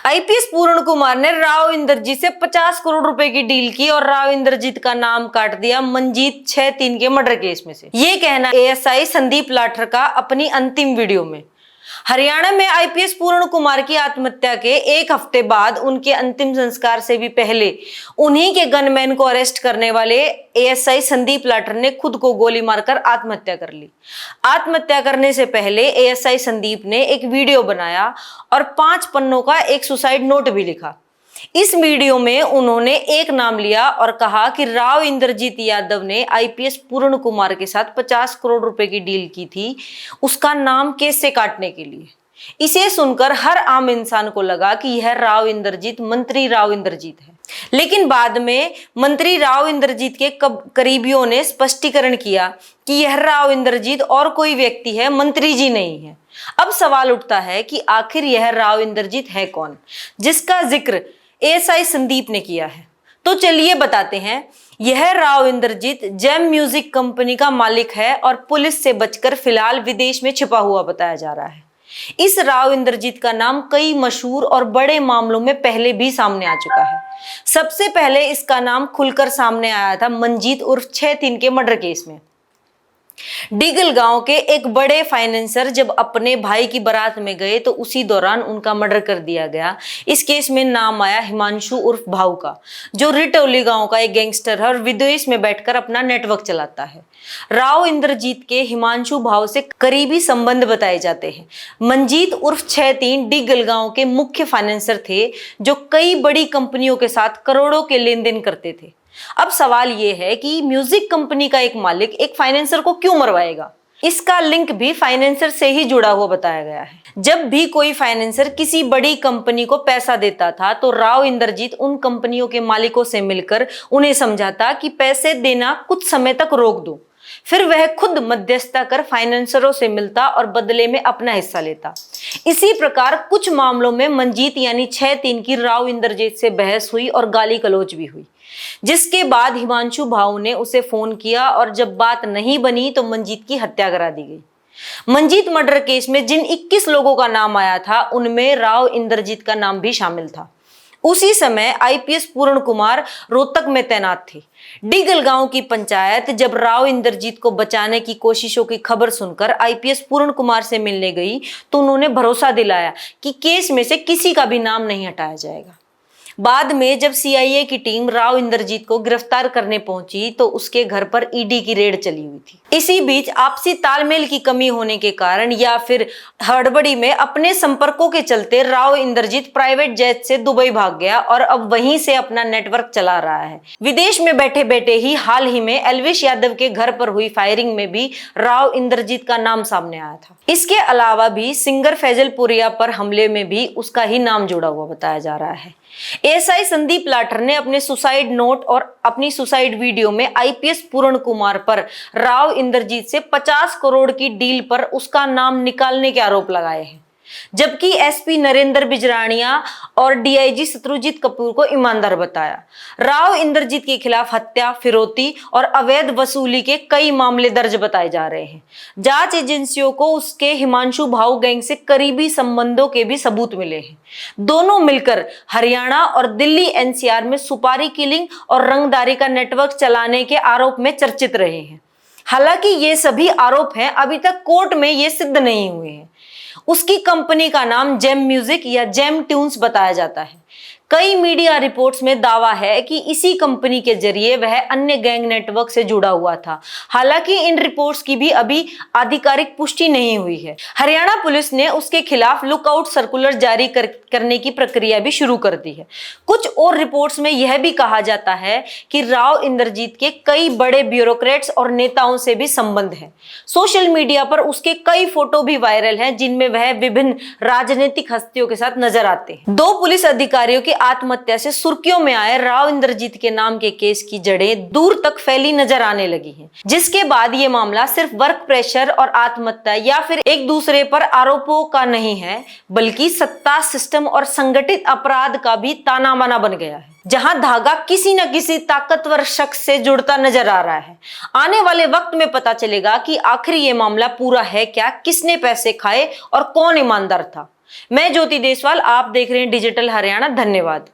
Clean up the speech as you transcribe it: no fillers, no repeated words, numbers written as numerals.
IPS पूर्ण कुमार ने राव इंद्रजीत से 50 करोड़ रुपए की डील की और राव इंद्रजीत का नाम काट दिया मंजीत 6-3 के मर्डर केस में से। ये कहना एएसआई संदीप लाठर का अपनी अंतिम वीडियो में। हरियाणा में आईपीएस पूर्ण कुमार की आत्महत्या के एक हफ्ते बाद उनके अंतिम संस्कार से भी पहले उन्हीं के गनमैन को अरेस्ट करने वाले एएसआई संदीप लाठर ने खुद को गोली मारकर आत्महत्या कर ली। आत्महत्या करने से पहले एएसआई संदीप ने एक वीडियो बनाया और 5 पन्नों का एक सुसाइड नोट भी लिखा। इस वीडियो में उन्होंने एक नाम लिया और कहा कि राव इंद्रजीत यादव ने आईपीएस पूर्ण कुमार के साथ 50 करोड़ रुपए की डील की थी, उसका नाम केस से काटने के लिए। इसे सुनकर हर आम इंसान को लगा कि यह राव इंद्रजीत मंत्री राव इंद्रजीत है, लेकिन बाद में मंत्री राव इंद्रजीत के करीबियों ने स्पष्टीकरण किया कि यह राव इंद्रजीत और कोई व्यक्ति है, मंत्री जी नहीं है। अब सवाल उठता है कि आखिर यह राव इंद्रजीत है कौन, जिसका जिक्र एएसआई संदीप ने किया है। तो चलिए बताते हैं। यह Rao Indrajeet gem music company का मालिक है और पुलिस से बचकर फिलहाल विदेश में छिपा हुआ बताया जा रहा है। इस राव इंद्रजीत का नाम कई मशहूर और बड़े मामलों में पहले भी सामने आ चुका है। सबसे पहले इसका नाम खुलकर सामने आया था मंजीत उर्फ 6-3 के मर्डर केस में। डिगल गांव के एक बड़े फाइनेंसर जब अपने भाई की बारात में गए तो उसी दौरान उनका मर्डर कर दिया गया। इस केस में नाम आया हिमांशु उर्फ भाऊ का, जो रिटौली गांव का एक गैंगस्टर है और विदेश में बैठकर अपना नेटवर्क चलाता है। राव इंद्रजीत के हिमांशु भाऊ से करीबी संबंध बताए जाते हैं। मंजीत उर्फ 6-3 डिगल गांव के मुख्य फाइनेंसर थे, जो कई बड़ी कंपनियों के साथ करोड़ों के लेन देन करते थे। अब सवाल यह है कि म्यूजिक कंपनी का एक मालिक एक फाइनेंसर को क्यों मरवाएगा? इसका लिंक भी फाइनेंसर से ही जुड़ा हुआ बताया गया है। जब भी कोई फाइनेंसर किसी बड़ी कंपनी को पैसा देता था तो राव इंद्रजीत उन कंपनियों के मालिकों से मिलकर उन्हें समझाता कि पैसे देना कुछ समय तक रोक दो। फिर वह खुद मध्यस्थता कर फाइनेंसरों से मिलता और बदले में अपना हिस्सा लेता। इसी प्रकार कुछ मामलों में मंजीत यानी 6-3 की राव इंद्रजीत से बहस हुई और गाली गलौज भी हुई, जिसके बाद हिमांशु भाऊ ने उसे फोन किया और जब बात नहीं बनी तो मंजीत की हत्या करा दी गई। मंजीत मर्डर केस में जिन 21 लोगों का नाम आया था उनमें राव इंद्रजीत का नाम भी शामिल था। उसी समय आईपीएस पूर्ण कुमार रोहतक में तैनात थे। डिगल गांव की पंचायत जब राव इंद्रजीत को बचाने की कोशिशों की खबर सुनकर आईपीएस पूर्ण कुमार से मिलने गई तो उन्होंने भरोसा दिलाया कि केस में से किसी का भी नाम नहीं हटाया जाएगा। बाद में जब सीआईए की टीम राव इंद्रजीत को गिरफ्तार करने पहुंची तो उसके घर पर ईडी की रेड चली हुई थी। इसी बीच आपसी तालमेल की कमी होने के कारण या फिर हड़बड़ी में अपने संपर्कों के चलते राव इंद्रजीत प्राइवेट जेट से दुबई भाग गया और अब वहीं से अपना नेटवर्क चला रहा है। विदेश में बैठे बैठे ही हाल ही में एल्विश यादव के घर पर हुई फायरिंग में भी राव इंद्रजीत का नाम सामने आया था। इसके अलावा भी सिंगर फैजलपुरिया पर हमले में भी उसका ही नाम जुड़ा हुआ बताया जा रहा है। एएसआई संदीप लाठर ने अपने सुसाइड नोट और अपनी सुसाइड वीडियो में आईपीएस पूर्ण कुमार पर राव इंद्रजीत से 50 करोड़ की डील पर उसका नाम निकालने के आरोप लगाए हैं, जबकि एसपी नरेंद्र बिजरानिया और डीआईजी शत्रुजीत कपूर को ईमानदार बताया। राव इंद्रजीत के खिलाफ हत्या, फिरौती और अवैध वसूली के कई मामले दर्ज बताए जा रहे हैं। जांच एजेंसियों को उसके हिमांशु भाऊ गैंग से करीबी संबंधों के भी सबूत मिले हैं। दोनों मिलकर हरियाणा और दिल्ली एनसीआर में सुपारी किलिंग और रंगदारी का नेटवर्क चलाने के आरोप में चर्चित रहे हैं। हालांकि ये सभी आरोप हैं, अभी तक कोर्ट में ये सिद्ध नहीं हुए हैं। उसकी कंपनी का नाम जेम म्यूजिक या जेम ट्यून्स बताया जाता है। कई मीडिया रिपोर्ट्स में दावा है कि इसी कंपनी के जरिए वह अन्य गैंग नेटवर्क से जुड़ा हुआ था। हालांकि इन रिपोर्ट्स की भी अभी आधिकारिक पुष्टि नहीं हुई है। हरियाणा पुलिस ने उसके खिलाफ लुकआउट सर्कुलर जारी करने की प्रक्रिया भी शुरू कर दी है। कुछ और रिपोर्ट्स में यह भी कहा जाता है कि राव इंद्रजीत के कई बड़े ब्यूरोक्रेट्स और नेताओं से भी संबंध है। सोशल मीडिया पर उसके कई फोटो भी वायरल हैं, जिनमें वह विभिन्न राजनीतिक हस्तियों के साथ नजर आते हैं। 2 पुलिस अधिकारियों की आत्महत्या से सुर्खियों में आए राव इंद्रजीत के नाम के केस की जड़ें दूर तक फैली नजर आने लगी हैं, जिसके बाद ये मामला सिर्फ वर्क प्रेशर और आत्महत्या या फिर एक दूसरे पर आरोपों का नहीं है, बल्कि सत्ता, सिस्टम और संगठित अपराध का भी ताना बाना बन गया है, जहां धागा किसी न किसी ताकतवर शख्स से जुड़ता नजर आ रहा है। आने वाले वक्त में पता चलेगा कि आखिर ये मामला पूरा है क्या, किसने पैसे खाए और कौन ईमानदार था। मैं ज्योति देसवाल, आप देख रहे हैं डिजिटल हरियाणा। धन्यवाद।